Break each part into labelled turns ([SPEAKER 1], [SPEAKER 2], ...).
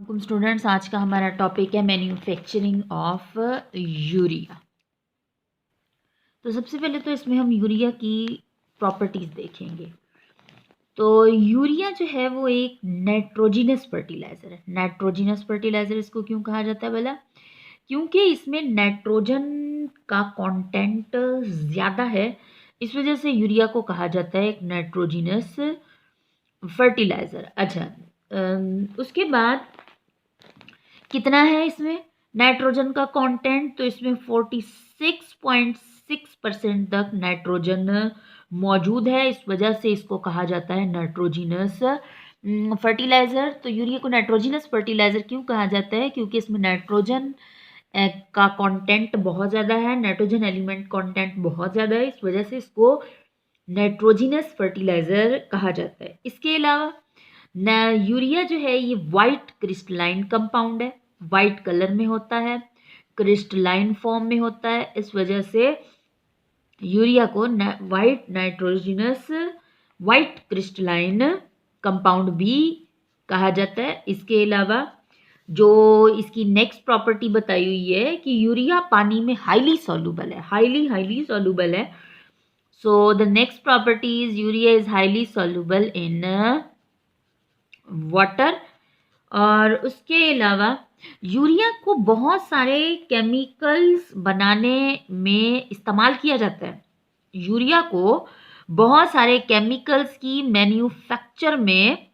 [SPEAKER 1] वालेकुम स्टूडेंट्स। आज का हमारा टॉपिक है मैन्युफैक्चरिंग ऑफ यूरिया। तो सबसे पहले तो इसमें हम यूरिया की प्रॉपर्टीज़ देखेंगे। तो यूरिया जो है वो एक नाइट्रोजिनस फर्टिलाइज़र है। नाइट्रोजिनस फर्टिलाइज़र इसको क्यों कहा जाता है भला? क्योंकि इसमें नाइट्रोजन का कंटेंट ज़्यादा है, इस वजह से यूरिया को कहा जाता है एक नाइट्रोजिनस फर्टिलाइज़र। अच्छा, उसके बाद कितना है इसमें नाइट्रोजन का कंटेंट? तो इसमें 46.6% तक नाइट्रोजन मौजूद है, इस वजह से इसको कहा जाता है नाइट्रोजिनस फर्टिलाइज़र। तो यूरिया को नाइट्रोजिनस फर्टिलाइज़र क्यों कहा जाता है? क्योंकि इसमें नाइट्रोजन का कंटेंट बहुत ज़्यादा है, नाइट्रोजन एलिमेंट कंटेंट बहुत ज़्यादा है, इस वजह से इसको नाइट्रोजिनस फर्टिलाइज़र कहा जाता है। इसके अलावा यूरिया जो है ये वाइट क्रिस्टलाइन कंपाउंड है, वाइट कलर में होता है, क्रिस्टलाइन फॉर्म में होता है, इस वजह से यूरिया को white nitrogenous white crystalline compound भी कहा जाता है। इसके अलावा जो इसकी नेक्स्ट प्रॉपर्टी बताई हुई है कि यूरिया पानी में हाईली सॉल्युबल है, हाईली सॉल्युबल है। So the next property is urea is highly soluble in water. और उसके अलावा यूरिया को बहुत सारे केमिकल्स बनाने में इस्तेमाल किया जाता है। यूरिया को बहुत सारे केमिकल्स की मैन्युफैक्चर में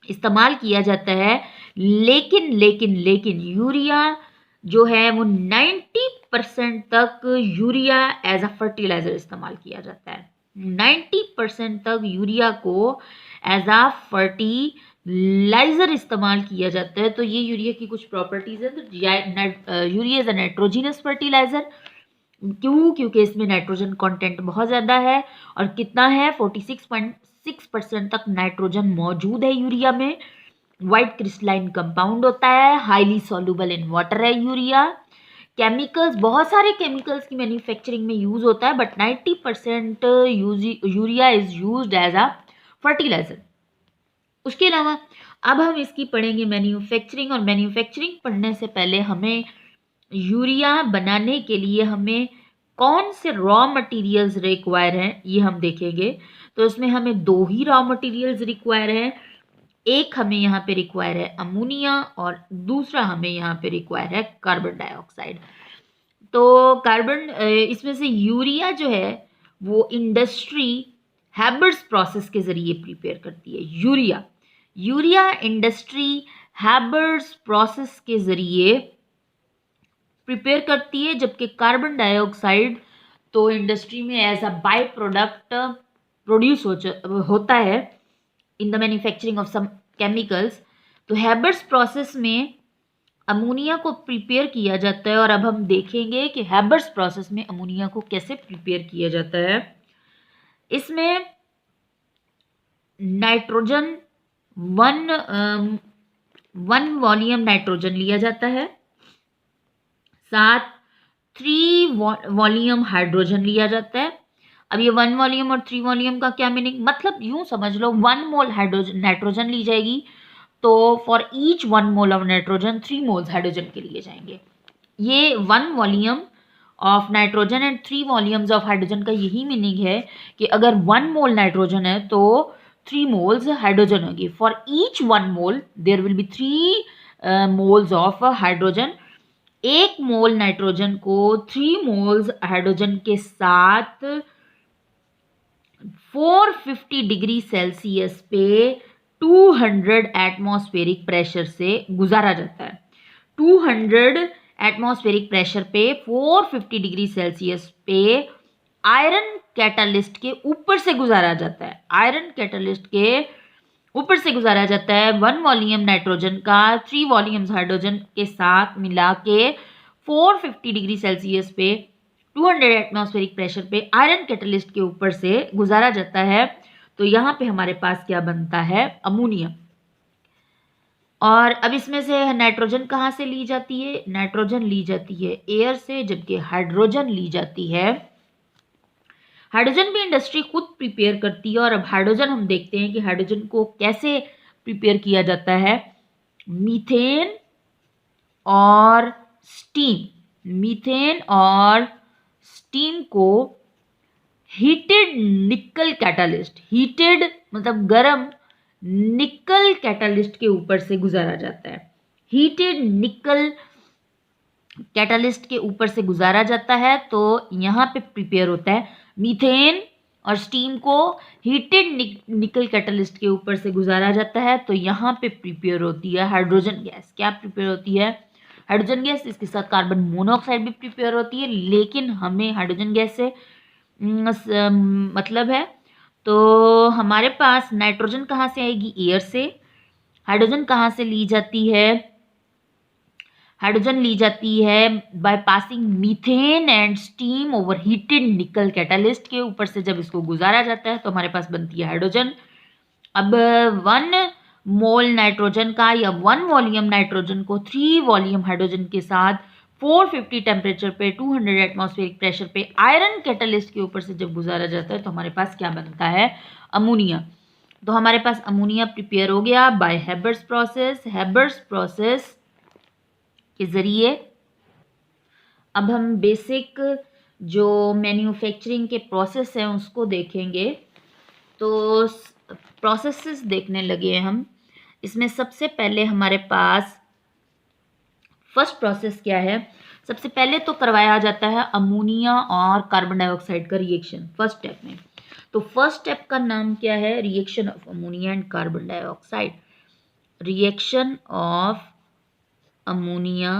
[SPEAKER 1] इस्तेमाल किया जाता है, लेकिन यूरिया जो है वो 90% तक यूरिया एज अ फर्टिलाइजर इस्तेमाल किया जाता है। 90% तक यूरिया को एज अ फर्टिलाइजर इस्तेमाल किया जाता है। तो ये यूरिया की कुछ प्रॉपर्टीज है। तो urea is a nitrogenous fertiliser. क्यों? क्योंकि इसमें नाइट्रोजन कंटेंट बहुत ज़्यादा है। और कितना है? 46.6% तक नाइट्रोजन मौजूद है यूरिया में। वाइट क्रिस्टलाइन कंपाउंड होता है, हाईली सॉल्युबल इन वाटर है यूरिया। केमिकल्स, बहुत सारे केमिकल्स की मैन्युफैक्चरिंग में यूज होता है, but 90% urea is used as a fertiliser. उसके अलावा अब हम इसकी पढ़ेंगे मैन्युफैक्चरिंग। और मैन्युफैक्चरिंग पढ़ने से पहले हमें यूरिया बनाने के लिए हमें कौन से रॉ मटेरियल्स रिक्वायर हैं ये हम देखेंगे। तो इसमें हमें दो ही रॉ मटेरियल्स रिक्वायर हैं। एक हमें यहाँ पे रिक्वायर है अमोनिया और दूसरा हमें यहाँ पे रिक्वायर है कार्बन डाइऑक्साइड। तो कार्बन इसमें से यूरिया जो है वो इंडस्ट्री हैबर्स प्रोसेस के जरिए प्रिपेयर करती है। यूरिया इंडस्ट्री हैबर्स प्रोसेस के जरिए प्रिपेयर करती है, जबकि कार्बन डाइऑक्साइड तो इंडस्ट्री में as a by product produce होता है in the manufacturing of some chemicals. तो हैबर्स प्रोसेस में अमोनिया को प्रिपेयर किया जाता है। और अब हम देखेंगे कि हैबर्स प्रोसेस में अमोनिया को कैसे प्रिपेयर किया जाता है। इसमें नाइट्रोजन वन वॉल्यूम नाइट्रोजन लिया जाता है, साथ 3 वॉल्यूम हाइड्रोजन लिया जाता है। अब ये 1 वॉल्यूम और 3 वॉल्यूम का क्या मीनिंग? मतलब यूं समझ लो 1 मोल हाइड्रोजन नाइट्रोजन ली जाएगी, तो for each 1 mole of nitrogen 3 moles hydrogen के लिए जाएंगे। ये 1 volume of nitrogen and 3 volumes of hydrogen का यही मीनिंग है कि अगर 1 मोल नाइट्रोजन है तो 3 मोल्स हाइड्रोजन होगी। For each 1 mole there will be 3 moles of hydrogen. 1 mole nitrogen को 3 मोल्स हाइड्रोजन के साथ 450 डिग्री सेल्सियस पे 200 एटमॉस्फेरिक प्रेशर से गुजारा जाता है। 200 एटमॉस्फेरिक प्रेशर पे 450 डिग्री सेल्सियस पे आयरन कैटालिस्ट के ऊपर से गुजारा जाता है। आयरन कैटालिस्ट के ऊपर से गुजारा जाता है 1 वॉल्यूम नाइट्रोजन का 3 वॉल्यूम्स हाइड्रोजन के साथ मिला के 450 डिग्री सेल्सियस पे 200 एटमॉस्फेरिक प्रेशर पे आयरन कैटलिस्ट के ऊपर से गुजारा जाता है। तो यहाँ पे हमारे पास क्या बनता है? अमोनिया। और अब इसमें से नाइट्रोजन कहाँ से ली जाती है? नाइट्रोजन ली जाती है एयर से, जबकि हाइड्रोजन ली जाती है, हाइड्रोजन भी इंडस्ट्री खुद प्रिपेयर करती है। और अब हाइड्रोजन हम देखते हैं कि हाइड्रोजन को कैसे प्रिपेयर किया जाता है। मीथेन और स्टीम को हीटेड निकल कैटालिस्ट, हीटेड मतलब गर्म निकल कैटालिस्ट के ऊपर से गुजारा जाता है। हीटेड निकल कैटालिस्ट के ऊपर से गुजारा जाता है, तो यहाँ पे प्रिपेयर होता है मीथेन और स्टीम को हीटेड निकल कैटालिस्ट के ऊपर से गुजारा जाता है, तो यहाँ पे प्रिपेयर होती है हाइड्रोजन गैस। क्या प्रिपेयर होती है? Hydrogen gas. इसके साथ कार्बन मोनोऑक्साइड भी प्रिपेयर होती है, लेकिन हमें हाइड्रोजन गैस से मतलब है। तो हमारे पास नाइट्रोजन कहाँ से आएगी? एयर से। हाइड्रोजन कहाँ से ली जाती है? हाइड्रोजन ली जाती है by passing methane and steam over heated निकल कैटालिस्ट के ऊपर से जब इसको गुजारा जाता है तो हमारे पास बनती है हाइड्रोजन। अब 1 मोल नाइट्रोजन का या 1 वॉल्यूम नाइट्रोजन को 3 वॉल्यूम हाइड्रोजन के साथ 450 टेम्परेचर पे 200 एटमॉस्फेरिक प्रेशर पे आयरन कैटालिस्ट के ऊपर से जब गुजारा जाता है तो हमारे पास क्या बनता है? अमोनिया। तो हमारे पास अमोनिया प्रिपेयर हो गया by Haber's process. Haber's process के ज़रिए अब हम बेसिक जो मैन्युफैक्चरिंग के प्रोसेस हैं उसको देखेंगे। तो प्रोसेसेस देखने लगे हैं हम। इसमें सबसे पहले हमारे पास फर्स्ट प्रोसेस क्या है? सबसे पहले तो करवाया जाता है अमोनिया और कार्बन डाइऑक्साइड का रिएक्शन फर्स्ट स्टेप में। तो फर्स्ट स्टेप का नाम क्या है? Reaction of ammonia and carbon dioxide. Reaction of ammonia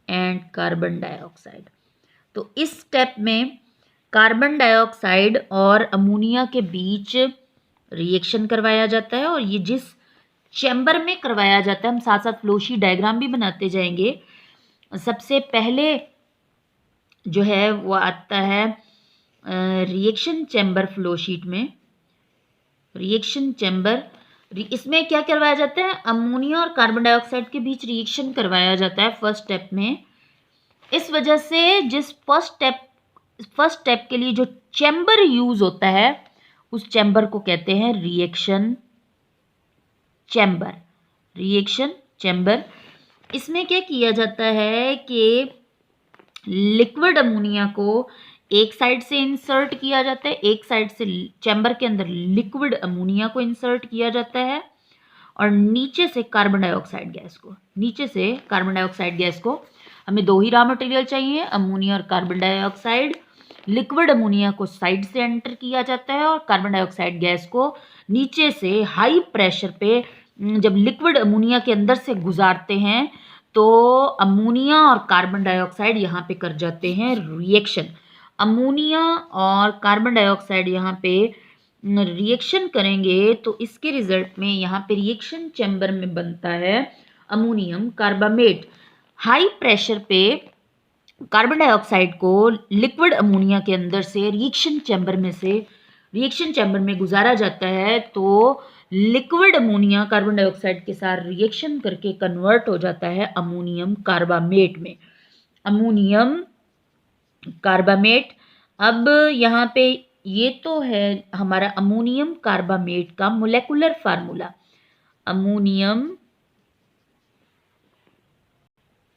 [SPEAKER 1] and carbon dioxide. तो इस स्टेप में कार्बन डाइऑक्साइड और अमोनिया के बीच रिएक्शन करवाया जाता है, और ये जिस चैम्बर में करवाया जाता है, हम साथ साथ फ्लोशीट डायग्राम भी बनाते जाएंगे। सबसे पहले जो है वो आता है रिएक्शन चैम्बर फ्लोशीट में। रिएक्शन चैम्बर, इसमें क्या करवाया जाता है? अमोनिया और कार्बन डाइऑक्साइड के बीच रिएक्शन करवाया जाता है फर्स्ट स्टेप में। इस वजह से जिस फर्स्ट स्टेप के लिए जो चैम्बर यूज होता है उस चैम्बर को कहते हैं रिएक्शन चैम्बर। रिएक्शन चैम्बर, इसमें क्या किया जाता है कि लिक्विड अमोनिया को एक साइड से इंसर्ट किया जाता है, एक साइड से चैम्बर के अंदर लिक्विड अमोनिया को इंसर्ट किया जाता है, और नीचे से कार्बन डाइऑक्साइड गैस को हमें 2 ही रॉ मटेरियल चाहिए, अमोनिया और कार्बन डाइऑक्साइड। लिक्विड अमोनिया को साइड से एंटर किया जाता है और कार्बन डाइऑक्साइड गैस को नीचे से हाई प्रेशर पे जब लिक्विड अमोनिया के अंदर से गुजारते हैं तो अमोनिया और कार्बन डाइऑक्साइड यहाँ पे कर जाते हैं रिएक्शन। अमोनिया और कार्बन डाइऑक्साइड यहाँ पे रिएक्शन करेंगे तो इसके रिजल्ट में यहाँ पे रिएक्शन चैम्बर में बनता है अमोनियम कार्बामेट। हाई प्रेशर पे कार्बन डाइऑक्साइड को लिक्विड अमोनिया के अंदर से रिएक्शन चैम्बर में गुजारा जाता है, तो लिक्विड अमोनिया कार्बन डाइऑक्साइड के साथ रिएक्शन करके कन्वर्ट हो जाता है अमोनियम कार्बामेट में। Ammonium carbamate. अब यहाँ पे ये तो है हमारा अमोनियम कार्बामेट का मोलेकुलर फार्मूला, अमोनियम।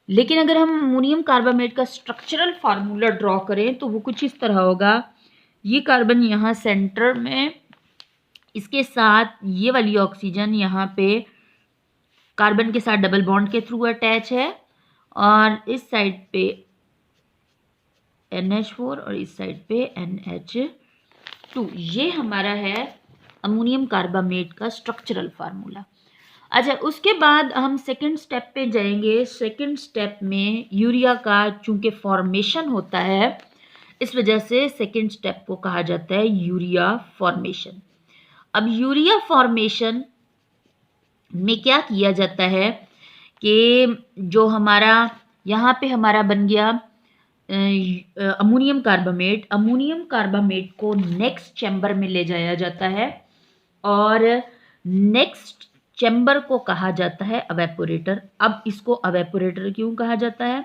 [SPEAKER 1] लेकिन अगर हम अमोनियम कार्बामेट का स्ट्रक्चरल फार्मूला ड्रॉ करें तो वो कुछ इस तरह होगा। ये कार्बन यहाँ सेंटर में, इसके साथ ये वाली ऑक्सीजन यहाँ पे कार्बन के साथ डबल बॉन्ड के थ्रू अटैच है, और इस साइड पे NH4 और इस साइड पे NH2। ये हमारा है अमोनियम कार्बामेट का स्ट्रक्चरल फार्मूला। अच्छा, उसके बाद हम सेकंड स्टेप पे जाएंगे। सेकंड स्टेप में यूरिया का चूंकि फॉर्मेशन होता है, इस वजह से सेकंड स्टेप को कहा जाता है यूरिया फॉर्मेशन। अब यूरिया फॉर्मेशन में क्या किया जाता है कि जो हमारा यहाँ पे हमारा बन गया अमोनियम कार्बामेट को नेक्स्ट चैम्बर में ले जाया जाता है, और नेक्स्ट चैम्बर को कहा जाता है अवेपोरेटर। अब इसको अवेपोरेटर क्यों कहा जाता है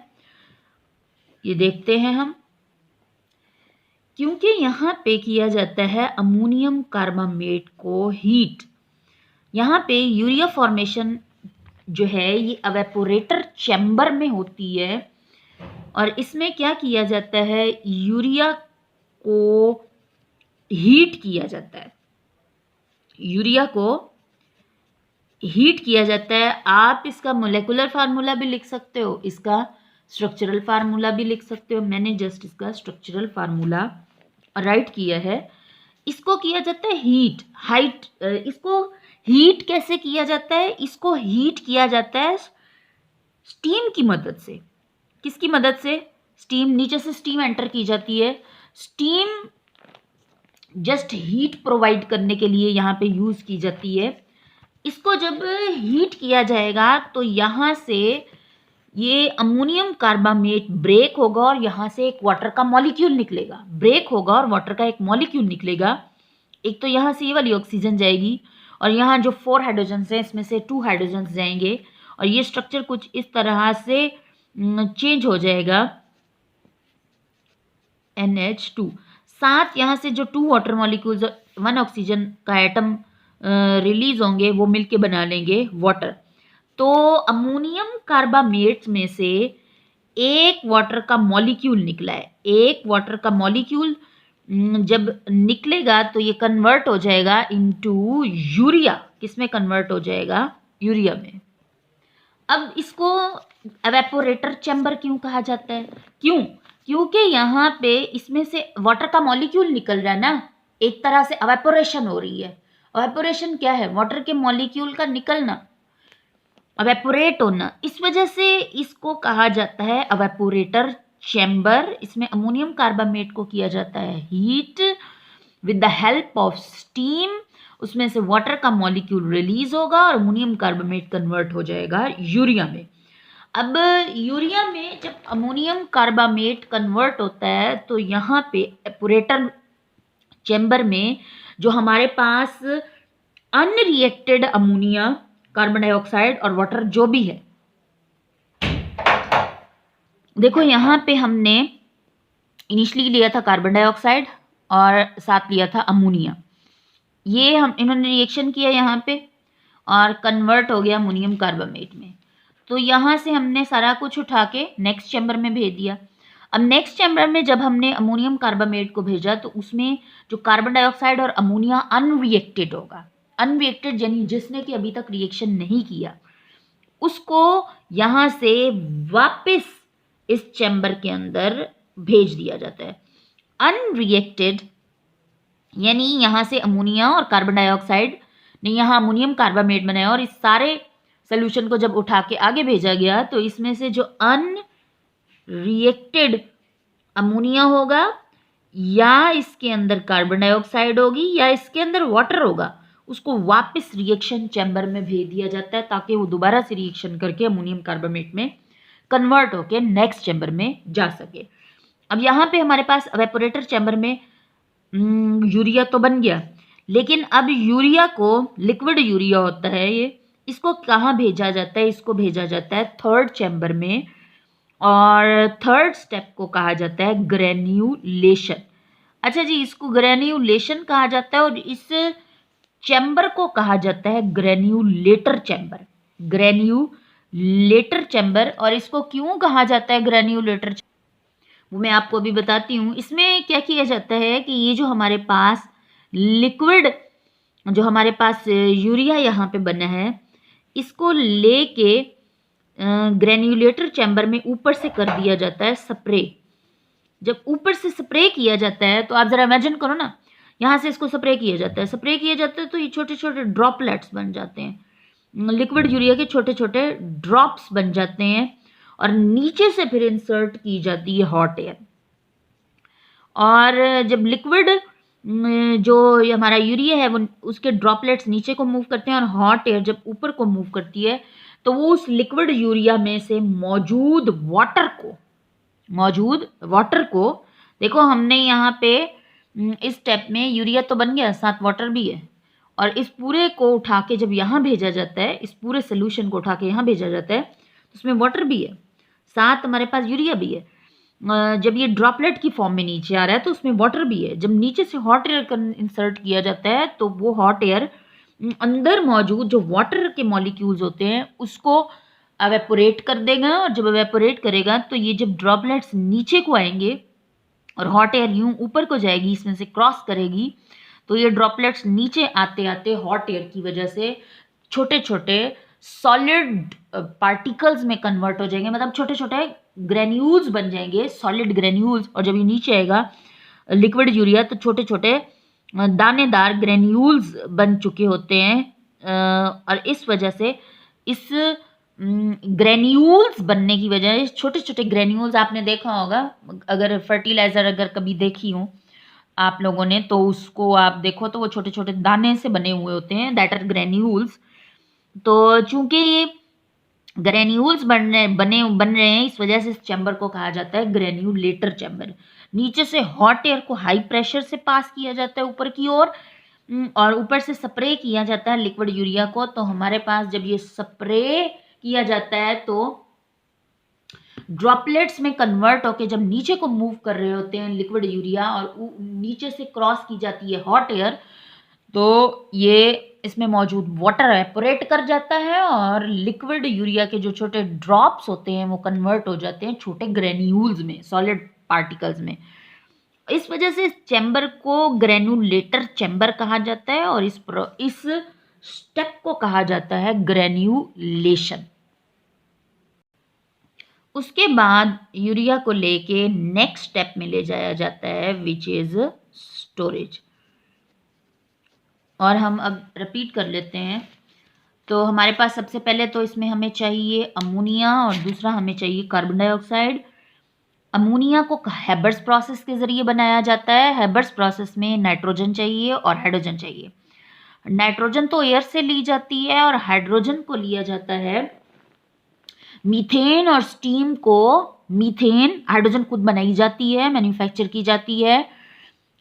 [SPEAKER 1] ये देखते हैं हम। क्योंकि यहाँ पे किया जाता है अमोनियम कार्बामेट को हीट। यहाँ पे यूरिया फॉर्मेशन जो है ये एवेपोरेटर चैम्बर में होती है और इसमें क्या किया जाता है, यूरिया को हीट किया जाता है। यूरिया को हीट किया जाता है। आप इसका मोलेकुलर फार्मूला भी लिख सकते हो, इसका स्ट्रक्चरल फार्मूला भी लिख सकते हो। मैंने जस्ट इसका स्ट्रक्चरल फार्मूला राइट किया है। इसको किया जाता है इसको हीट कैसे किया जाता है, इसको हीट किया जाता है स्टीम की मदद से। किसकी मदद से? स्टीम, नीचे से स्टीम एंटर की जाती है। स्टीम जस्ट हीट प्रोवाइड करने के लिए यहाँ पे यूज की जाती है। इसको जब हीट किया जाएगा तो यहाँ से ये अमोनियम कार्बामेट ब्रेक होगा और यहाँ से एक वाटर का मॉलिक्यूल निकलेगा। ब्रेक होगा और वाटर का एक मॉलिक्यूल निकलेगा। एक तो यहाँ से ये वाली ऑक्सीजन जाएगी और यहाँ जो 4 हाइड्रोजन हैं इसमें से 2 हाइड्रोजन जाएंगे और ये स्ट्रक्चर कुछ इस तरह से चेंज हो जाएगा, NH2। साथ यहाँ से जो 2 वाटर मॉलिक्यूल्स 1 ऑक्सीजन का एटम रिलीज होंगे वो मिलके बना लेंगे वाटर। तो अमोनियम कार्बामेट में से एक वाटर का मॉलिक्यूल निकला है। एक वाटर का मॉलिक्यूल जब निकलेगा तो ये कन्वर्ट हो जाएगा इनटू यूरिया। किसमें कन्वर्ट हो जाएगा? यूरिया में। अब इसको एवेपोरेटर चैम्बर क्यों कहा जाता है? क्योंकि यहाँ पे इसमें से वाटर का मॉलिक्यूल निकल रहा है ना, एक तरह से एवेपोरेशन हो रही है। एवेपोरेशन क्या है? वाटर के मॉलिक्यूल का निकलना, एवेपोरेट होना। इस वजह से इसको कहा जाता है एवेपोरेटर चैम्बर। इसमें अमोनियम कार्बामेट को किया जाता है heat with the help of steam. उसमें से वाटर का मॉलिक्यूल रिलीज होगा और अमोनियम कार्बामेट कन्वर्ट हो जाएगा यूरिया में। अब यूरिया में जब अमोनियम कार्बामेट कन्वर्ट होता है तो यहाँ पे एवेपोरेटर चैम्बर में जो हमारे पास अनरिएक्टेड अमोनिया, कार्बन डाइऑक्साइड और वाटर जो भी है, देखो यहाँ पे हमने इनिशियली लिया था कार्बन डाइऑक्साइड और साथ लिया था अमोनिया। ये इन्होंने रिएक्शन किया यहाँ पे और कन्वर्ट हो गया अमोनियम कार्बामेट में। तो यहाँ से हमने सारा कुछ उठा के नेक्स्ट चैम्बर में भेज दिया। अब नेक्स्ट चैम्बर में जब हमने अमोनियम कार्बामेट को भेजा तो उसमें जो कार्बन डाइऑक्साइड और अमोनिया अनरिएक्टेड होगा। अनरिएक्टेड यानी जिसने कि अभी तक रिएक्शन नहीं किया, उसको यहाँ से वापस इस चैम्बर के अंदर भेज दिया जाता है। अनरिएक्टेड यानी यहाँ से अमोनिया और कार्बन डाइऑक्साइड ने यहाँ अमोनियम कार्बामेट बनाया और इस सारे सोल्यूशन को जब उठा के आगे भेजा गया तो इसमें से जो अनरिएक्टेड अमोनिया होगा या इसके अंदर कार्बन डाइऑक्साइड होगी या इसके अंदर वाटर होगा, उसको वापस रिएक्शन चैम्बर में भेज दिया जाता है ताकि वो दोबारा से रिएक्शन करके अमोनियम कार्बामेट में कन्वर्ट होके नेक्स्ट चैम्बर में जा सके। अब यहाँ पे हमारे पास एवेपोरेटर चैम्बर में यूरिया तो बन गया, लेकिन अब यूरिया को, लिक्विड यूरिया होता है ये, इसको कहाँ भेजा जाता है? इसको भेजा जाता है थर्ड चैम्बर में और थर्ड स्टेप को कहा जाता है ग्रेन्यूलेशन। अच्छा जी, इसको ग्रेन्यूलेशन कहा जाता है और इस चैम्बर को कहा जाता है ग्रेन्यूलेटर चैम्बर। ग्रेन्यूलेटर चैम्बर। और इसको क्यों कहा जाता है ग्रेन्यूलेटर, वो मैं आपको अभी बताती हूँ। इसमें क्या किया जाता है कि ये जो हमारे पास लिक्विड, जो हमारे पास यूरिया यहाँ पे बना है, इसको लेके ग्रेन्यूलेटर चैम्बर में ऊपर से कर दिया जाता है स्प्रे। जब ऊपर से स्प्रे किया जाता है तो आप जरा इमेजिन करो ना, यहाँ से इसको स्प्रे किया जाता है, स्प्रे किया जाता है तो ये छोटे छोटे ड्रॉपलेट्स बन जाते हैं, लिक्विड यूरिया के छोटे छोटे ड्रॉप्स बन जाते हैं और नीचे से फिर इंसर्ट की जाती है हॉट एयर। और जब लिक्विड जो हमारा यूरिया है वो उसके ड्रॉपलेट्स नीचे को मूव करते हैं और हॉट एयर जब ऊपर को मूव करती है तो वो उस लिक्विड यूरिया में से मौजूद वाटर को देखो, हमने यहाँ पे इस स्टेप में यूरिया तो बन गया, साथ वाटर भी है, और इस पूरे को उठा के जब यहाँ भेजा जाता है, इस पूरे सोल्यूशन को उठा के यहाँ भेजा जाता है तो उसमें वाटर भी है, साथ हमारे पास यूरिया भी है। जब ये ड्रॉपलेट की फॉर्म में नीचे आ रहा है तो उसमें वाटर भी है। जब नीचे से हॉट एयर इंसर्ट किया जाता है तो वो हॉट एयर अंदर मौजूद जो वाटर के मॉलिक्यूल्स होते हैं उसको एवेपोरेट कर देगा, और जब एवेपोरेट करेगा तो ये जब ड्रॉपलेट्स नीचे को आएंगे और हॉट एयर यूं ऊपर को जाएगी, इसमें से क्रॉस करेगी, तो ये ड्रॉपलेट्स नीचे आते आते हॉट एयर की वजह से छोटे छोटे सॉलिड पार्टिकल्स में कन्वर्ट हो जाएंगे, मतलब छोटे छोटे ग्रेन्यूल्स बन जाएंगे, सॉलिड ग्रेन्यूल्स। और जब ये नीचे आएगा लिक्विड यूरिया तो छोटे छोटे दानेदार ग्रेन्यूल्स बन चुके होते हैं, और इस वजह से इस ग्रेन्यूल्स बनने की वजह, छोटे छोटे ग्रेन्यूल्स आपने देखा होगा, अगर फर्टिलाइजर अगर कभी देखी हो आप लोगों ने तो उसको आप देखो तो वो छोटे छोटे दाने से बने हुए होते हैं, दैट आर ग्रेन्यूल्स। तो चूंकि ये ग्रेन्यूल्स बन रहे हैं, इस वजह से इस चैम्बर को कहा जाता है ग्रेन्यूलेटर चैम्बर। नीचे से हॉट एयर को हाई प्रेशर से पास किया जाता है ऊपर की ओर, और ऊपर से स्प्रे किया जाता है लिक्विड यूरिया को। तो हमारे पास जब ये स्प्रे किया जाता है तो ड्रॉपलेट्स में कन्वर्ट होके जब नीचे को मूव कर रहे होते हैं लिक्विड यूरिया, और नीचे से क्रॉस की जाती है हॉट एयर, तो ये इसमें मौजूद वाटर एवेपोरेट कर जाता है और लिक्विड यूरिया के जो छोटे ड्रॉप्स होते हैं वो कन्वर्ट हो जाते हैं छोटे ग्रेन्यूल्स में, सॉलिड पार्टिकल्स में। इस वजह से इस चैम्बर को ग्रेन्यूलेटर चैम्बर कहा जाता है, और इस स्टेप को कहा जाता है ग्रेन्यूलेशन। उसके बाद यूरिया को लेके नेक्स्ट स्टेप में ले जाया जाता है विच इज स्टोरेज। और हम अब रिपीट कर लेते हैं। तो हमारे पास सबसे पहले तो इसमें हमें चाहिए अमोनिया, और दूसरा हमें चाहिए कार्बन डाइऑक्साइड। अमोनिया को हेबर्स प्रोसेस के जरिए बनाया जाता है। हेबर्स प्रोसेस में नाइट्रोजन चाहिए और हाइड्रोजन चाहिए। नाइट्रोजन तो एयर से ली जाती है और हाइड्रोजन को लिया जाता है मीथेन और स्टीम को। मीथेन, हाइड्रोजन खुद बनाई जाती है, मैन्युफैक्चर की जाती है।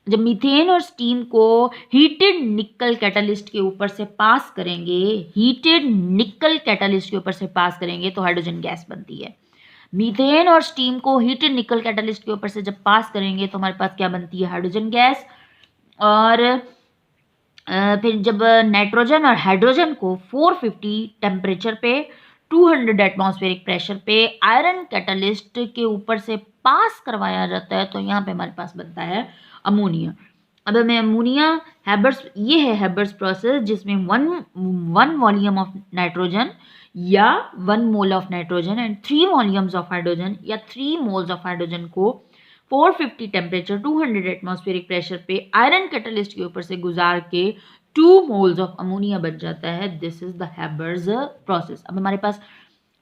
[SPEAKER 1] जब मीथेन और स्टीम को हीटेड निकल कैटालिस्ट के ऊपर से पास करेंगे, हीटेड निकल कैटालिस्ट के ऊपर से पास करेंगे तो हाइड्रोजन गैस बनती है। मीथेन और स्टीम को हीटेड निकल कैटालिस्ट के ऊपर से जब पास करेंगे तो हमारे पास क्या बनती है, हाइड्रोजन गैस। और फिर जब नाइट्रोजन और हाइड्रोजन को 450 टेम्परेचर पे 200 एटमॉस्फेरिक प्रेशर पे आयरन कैटालिस्ट के ऊपर से पास करवाया जाता है तो यहाँ पे हमारे पास बनता है अमोनिया। अब हमें अमोनिया हेबर्स, ये है हेबर्स प्रोसेस जिसमें वन वॉल्यूम ऑफ नाइट्रोजन या 1 mole of nitrogen and 3 volumes of hydrogen या 3 मोल्स ऑफ हाइड्रोजन को 450 टेम्परेचर 200 एटमॉस्फेरिक प्रेशर पे आयरन कैटालिस्ट के ऊपर से गुजार के 2 मोल्स ऑफ अमोनिया बन जाता है। This is the Haber's process. अब हमारे पास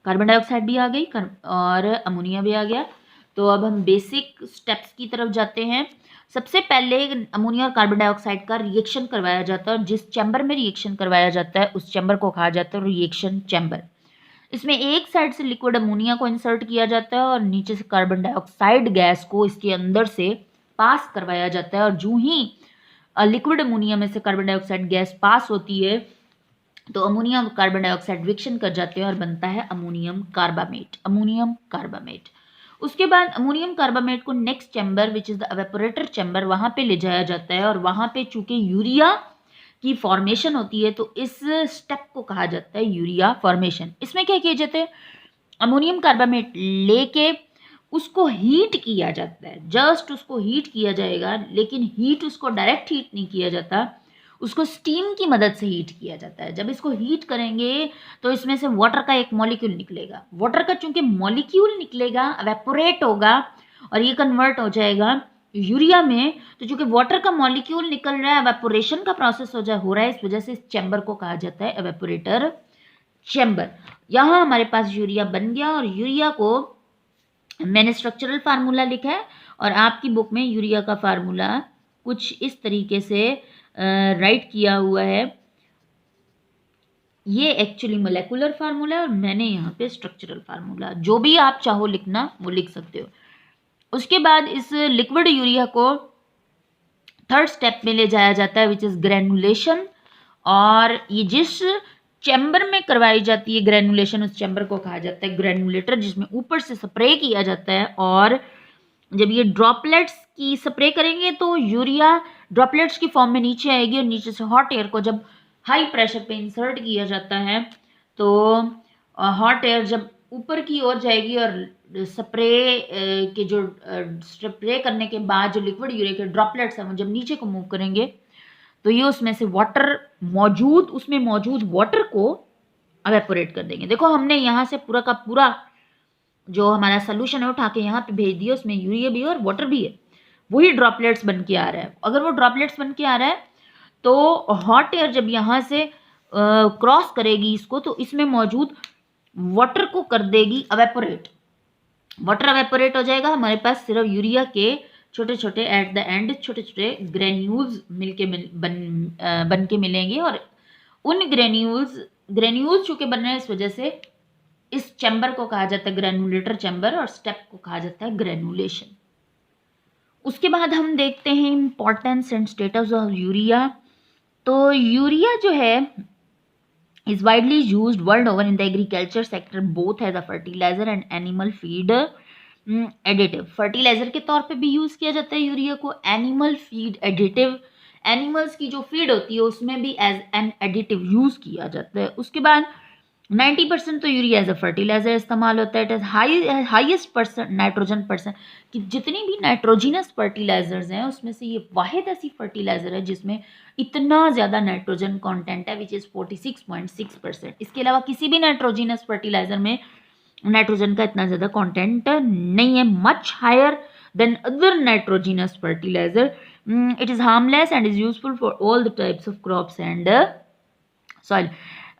[SPEAKER 1] कार्बन डाइऑक्साइड भी आ गई और अमोनिया भी आ गया। तो अब हम बेसिक स्टेप्स की तरफ जाते हैं। सबसे पहले अमोनिया और कार्बन डाइऑक्साइड का रिएक्शन करवाया जाता है, और जिस चैम्बर में रिएक्शन करवाया जाता है उस चैम्बर को कहा जाता है रिएक्शन चैम्बर। इसमें एक साइड से लिक्विड अमोनिया को इंसर्ट किया जाता है और नीचे से कार्बन डाइऑक्साइड गैस को इसके अंदर से पास करवाया जाता है, और जो ही लिक्विड अमोनिया में से कार्बन डाइऑक्साइड गैस पास होती है तो अमोनिया और कार्बन डाइऑक्साइड रिएक्शन कर जाते हैं और बनता है अमोनियम कार्बामेट। Ammonium carbamate. उसके बाद अमोनियम कार्बामेट को next chamber which is the evaporator chamber, वहां पे ले जाया जाता है, और वहां पे चूंकि यूरिया की फॉर्मेशन होती है तो इस स्टेप को कहा जाता है यूरिया फॉर्मेशन। इसमें क्या किया जाता है, अमोनियम कार्बामेट लेके उसको हीट किया जाता है, जस्ट उसको हीट किया जाएगा, लेकिन हीट उसको डायरेक्ट हीट नहीं किया जाता, उसको स्टीम की मदद से हीट किया जाता है। जब इसको हीट करेंगे तो इसमें से वाटर का एक मॉलिक्यूल निकलेगा। वाटर का चूंकि मॉलिक्यूल निकलेगा, एवेपोरेट होगा और ये कन्वर्ट हो जाएगा यूरिया में, तो चूंकि वाटर का मॉलिक्यूल निकल रहा है, एवेपोरेशन का प्रोसेस हो रहा है, इस वजह से इस चैम्बर को कहा जाता है एवेपोरेटर चैम्बर। यहाँ हमारे पास यूरिया बन गया, और यूरिया को मैंने स्ट्रक्चरल फार्मूला लिखा है, और आपकी बुक में यूरिया का फार्मूला कुछ इस तरीके से राइट किया हुआ है। ये एक्चुअली मोलेकुलर फार्मूला है और मैंने यहाँ पे स्ट्रक्चरल फार्मूला, जो भी आप चाहो लिखना वो लिख सकते हो। उसके बाद इस लिक्विड यूरिया को थर्ड स्टेप में ले जाया जाता है विच इज ग्रेनुलेशन, और ये जिस चैम्बर में करवाई जाती है ग्रेनुलेशन उस चैम्बर को कहा जाता है ग्रेनुलेटर, जिसमें ऊपर से स्प्रे किया जाता है, और जब ये ड्रॉपलेट्स की स्प्रे करेंगे तो यूरिया ड्रॉपलेट्स की फॉर्म में नीचे आएगी, और नीचे से हॉट एयर को जब हाई प्रेशर पे इंसर्ट किया जाता है। तो हॉट एयर जब ऊपर की ओर जाएगी और स्प्रे के जो स्प्रे करने के बाद जो लिक्विड यूरिया के ड्रॉपलेट्स हैं वो जब नीचे को मूव करेंगे तो ये उसमें से वाटर उसमें मौजूद वाटर को अवेपोरेट कर देंगे। देखो हमने यहाँ से पूरा का पूरा जो हमारा सोल्यूशन है उठा के यहाँ पे भेज दिया, उसमें यूरिया भी है और वाटर भी है, वही ड्रॉपलेट्स बन के आ रहा है। अगर वो ड्रॉपलेट्स बन के आ रहा है तो हॉट एयर जब यहाँ से क्रॉस करेगी इसको तो इसमें मौजूद वाटर को कर देगी अवेपोरेट। वाटर अवेपोरेट हो जाएगा, हमारे पास सिर्फ यूरिया के छोटे छोटे एट द एंड छोटे छोटे ग्रेन्यूल्स बन के मिलेंगे। और उन ग्रेन्यूल्स चूंकि बन रहे हैं इस वजह से इस चैम्बर को कहा जाता है ग्रेनुलेटर चैम्बर और स्टेप को कहा जाता है ग्रेनुलेशन। उसके बाद हम देखते हैं importance and status of urea. तो यूरिया जो है is widely used world over in the agriculture sector both as a fertilizer and animal feed additive। Fertiliser के तौर पे भी यूज किया जाता है यूरिया को, एनिमल फीड एडिटिव, एनिमल्स की जो फीड होती है उसमें भी एज एन एडिटिव यूज किया जाता है। उसके बाद 90% तो यूरिया एज अ फर्टिलाइजर इस्तेमाल होता है। It is highest percent nitrogen percent कि जितनी भी नाइट्रोजिनस फर्टिलाइजर्स हैं उसमें से ये वाहिद ऐसी फर्टिलाइजर है जिसमें इतना ज़्यादा नाइट्रोजन कंटेंट है विच इज़ 46.6%। इसके अलावा किसी भी नाइट्रोजिनस फर्टिलाइजर में नाइट्रोजन का इतना ज़्यादा कंटेंट नहीं है, much higher than other nitrogenous fertiliser. It is harmless and is useful for all the types of crops and soil.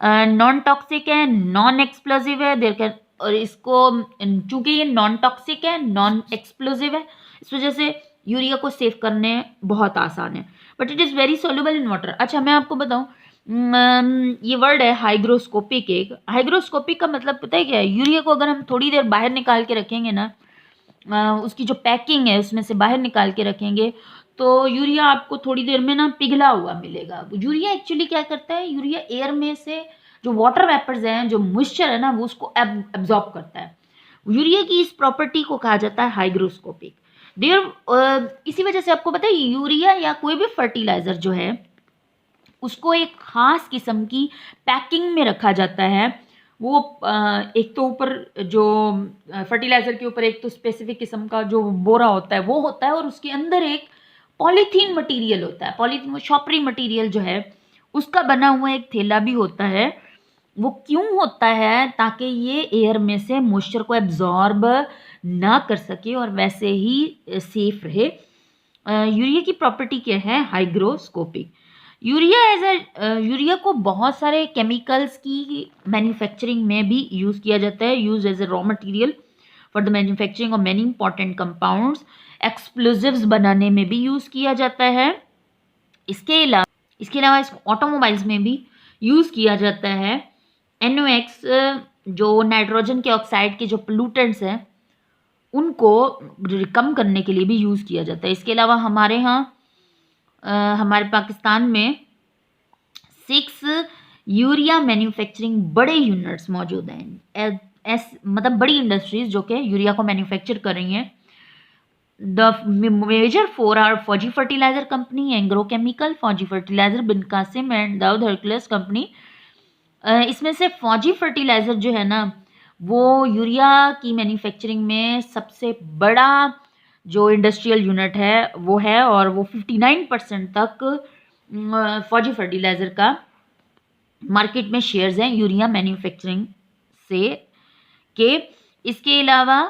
[SPEAKER 1] Non toxic है, नॉन एक्सप्लोजिव है, देर कैन, और इसको चूंकि ये नॉन टॉक्सिक है, नॉन एक्सप्लोजिव है, इस वजह से यूरिया को सेव करने बहुत आसान है। But it is very soluble in water. अच्छा मैं आपको बताऊं, ये वर्ड है हाइग्रोस्कोपिक। एक हाइग्रोस्कोपिक का मतलब पता है क्या है? यूरिया को अगर हम थोड़ी देर बाहर निकाल के रखेंगे ना, उसकी जो पैकिंग है उसमें से बाहर निकाल के रखेंगे तो यूरिया आपको थोड़ी देर में ना पिघला हुआ मिलेगा। यूरिया एक्चुअली क्या करता है, यूरिया एयर में से जो वाटर वेपर्स हैं, जो मॉइस्चर है ना, वो उसको एब्जॉर्ब करता है। यूरिया की इस प्रॉपर्टी को कहा जाता है हाइग्रोस्कोपिक। इसी वजह से आपको पता है यूरिया या कोई भी फर्टिलाइजर जो है उसको एक खास किस्म की पैकिंग में रखा जाता है। वो एक तो ऊपर जो फर्टिलाइजर के ऊपर एक तो स्पेसिफिक किस्म का जो बोरा होता है वो होता है और उसके अंदर एक पॉलीथीन मटेरियल होता है, पॉलीथीन शॉपरी मटेरियल जो है उसका बना हुआ एक थैला भी होता है। वो क्यों होता है? ताकि ये एयर में से मॉइस्चर को एब्जॉर्ब ना कर सके और वैसे ही सेफ रहे। यूरिया की प्रॉपर्टी क्या है? हाइग्रोस्कोपिक। यूरिया को बहुत सारे केमिकल्स की मैन्युफैक्चरिंग में भी यूज़ किया जाता है, use as a raw material for the manufacturing of many important compounds. Explosives बनाने में भी यूज़ किया जाता है। इसके अलावा इसको ऑटोमोबाइल्स में भी यूज़ किया जाता है। NOx जो नाइट्रोजन के ऑक्साइड के जो पोल्यूटेंट्स हैं उनको कम करने के लिए भी यूज़ किया जाता है। इसके अलावा हमारे यहाँ हमारे पाकिस्तान में 6 यूरिया मैन्युफैक्चरिंग बड़े यूनिट्स मौजूद हैं, मतलब बड़ी इंडस्ट्रीज जो कि यूरिया को मैन्युफैक्चर कर रही हैं। The major 4 are Fauji fertiliser company, agrochemical, Fauji fertiliser, Bin Qasim and Dawood Hercules company. इसमें से फौजी फर्टिलाइजर जो है ना वो यूरिया की मैन्युफैक्चरिंग में सबसे बड़ा जो इंडस्ट्रियल यूनिट है वो है और वो 59% तक फौजी फर्टिलाइजर का मार्केट में शेयर्स हैं यूरिया मैन्युफैक्चरिंग से के। इसके अलावा